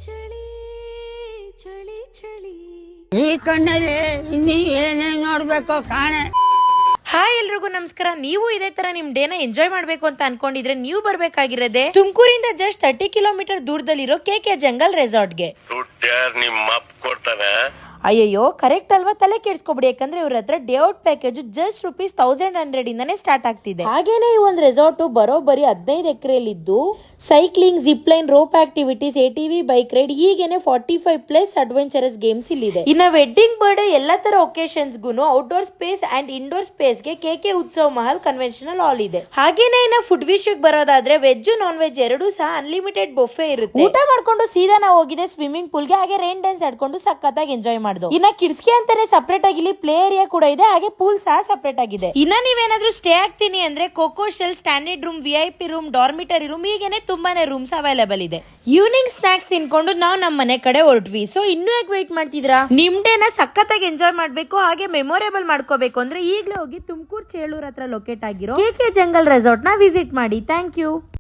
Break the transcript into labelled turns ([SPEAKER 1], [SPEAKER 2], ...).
[SPEAKER 1] ಚಳಿ ಚಳಿ ಚಳಿ
[SPEAKER 2] ಈ ಕಣ್ಣಲ್ಲಿ ಇನ್ನೀ ಏನೇನ್ ನೋಡ್ಬೇಕೋ ಕಾಣೆ.
[SPEAKER 3] ಹಾಯ್ ಎಲ್ರಿಗೂ ನಮಸ್ಕಾರ. ನೀವು ಇದೇ ತರ ನಿಮ್ ಡೇನ ಎಂಜಾಯ್ ಮಾಡ್ಬೇಕು ಅಂತ ಅನ್ಕೊಂಡಿದ್ರೆ ನೀವು ಬರ್ಬೇಕಾಗಿರೋದೆ ತುಮಕೂರಿಂದ ಜಸ್ಟ್ 30 ಕಿಲೋಮೀಟರ್ ದೂರದಲ್ಲಿರೋ KK ಜಂಗಲ್ ರೆಸಾರ್ಟ್ಗೆ. ಅಯ್ಯಯ್ಯೋ ಕರೆಕ್ಟ್ ಅಲ್ವಾ? ತಲೆ ಕೆಡ್ಸ್ಕೊಬಿಡಿ. ಯಾಕಂದ್ರೆ ಇವ್ರ ಹತ್ರ ಡೇ ಔಟ್ ಪ್ಯಾಕೇಜ್ ಜಸ್ಟ್ ₹1100 ಇಂದಾನೆ ಸ್ಟಾರ್ಟ್ ಆಗ್ತಿದೆ. ಹಾಗೇನೆ ಈ ಒಂದು ರೆಸಾರ್ಟ್ ಬರೋಬ್ಬರಿ 15 ಎಕರೆಯಲ್ಲಿದ್ದು cycling, zip line, rope activities, ATV bike ride ಹೀಗೇನೆ 45+ ಅಡ್ವೆಂಚರಸ್ ಗೇಮ್ಸ್ ಇಲ್ಲಿದೆ. ಇನ್ನ ವೆಡ್ಡಿಂಗ್, ಬರ್ಡೇ ಎಲ್ಲಾ ತರ ಒಕೇಶನ್ಸ್ ಗೂನು outdoor space and indoor space ಗೆ KK Utsav Mahal conventional hall ಇದೆ. ಹಾಗೇನೆ ಇನ್ನ ಫುಡ್ ವಿಷಯಕ್ಕೆ ಬರೋದಾದ್ರೆ ವೆಜ್ ನಾನ್ ವೆಜ್ ಎರಡೂ ಸಹ ಅನ್ಲಿಮಿಟೆಡ್ ಬೊಫೆ ಇರುತ್ತೆ. ಊಟ ಮಾಡ್ಕೊಂಡು ಸೀದಾ ನಾವು ಹೋಗಿದೆ ಸ್ವಿಮ್ಮಿಂಗ್ ಪೂಲ್ ಗೆ. ಹಾಗೆ ರೈನ್ ಡ್ಯಾನ್ಸ್ ಆಡ್ಕೊಂಡು ಸಖತ್ತಾಗಿ ಎಂಜಾಯ್ ಮಾಡಿದ್ವಿ. ಇನ್ನ ಕಿಡ್ಸ್ಗೆ ಅಂತಾನೆ ಸಪರೇಟ್ ಆಗಿ ಇಲ್ಲಿ ಪ್ಲೇ ಏರಿಯಾ ಕೂಡ ಇದೆ. ಹಾಗೆ ಪೂಲ್ ಸಹ ಸಪರೇಟ್ ಆಗಿದೆ. ಇನ್ನ ನೀವೇನಾದ್ರೂ ಸ್ಟೇ ಆಗ್ತೀನಿ ಅಂದ್ರೆ coco shell, standard room, VIP room, dormitory room ಹೀಗೇನೆ ತುಂಬಾನೇ ರೂಮ್ಸ್ ಅವೈಲೇಬಲ್ ಇದೆ. ಈವ್ನಿಂಗ್ ಸ್ನಾಕ್ಸ್ ತಿನ್ಕೊಂಡು ನಾವು ನಮ್ಮ ಮನೆ ಕಡೆ ಹೊರಟ್ವಿ. ಸೊ ಇನ್ನೂ ಯಾಕೆ ವೇಟ್ ಮಾಡ್ತಿದ್ರಾ? ನಿಮ್ ಡೇನ ಸಖತ್ತಾಗಿ ಎಂಜಾಯ್ ಮಾಡ್ಬೇಕು, ಹಾಗೆ ಮೆಮೊರೇಬಲ್ ಮಾಡ್ಕೋಬೇಕು ಅಂದ್ರೆ ಈಗಲೇ ಹೋಗಿ ತುಮಕೂರು ಚೇಳೂರ್ ಹತ್ರ ಲೊಕೇಟ್ ಆಗಿರೋ KK ಜಂಗಲ್ ರೆಸಾರ್ಟ್ ನ ವಿಸಿಟ್ ಮಾಡಿ. Thank you.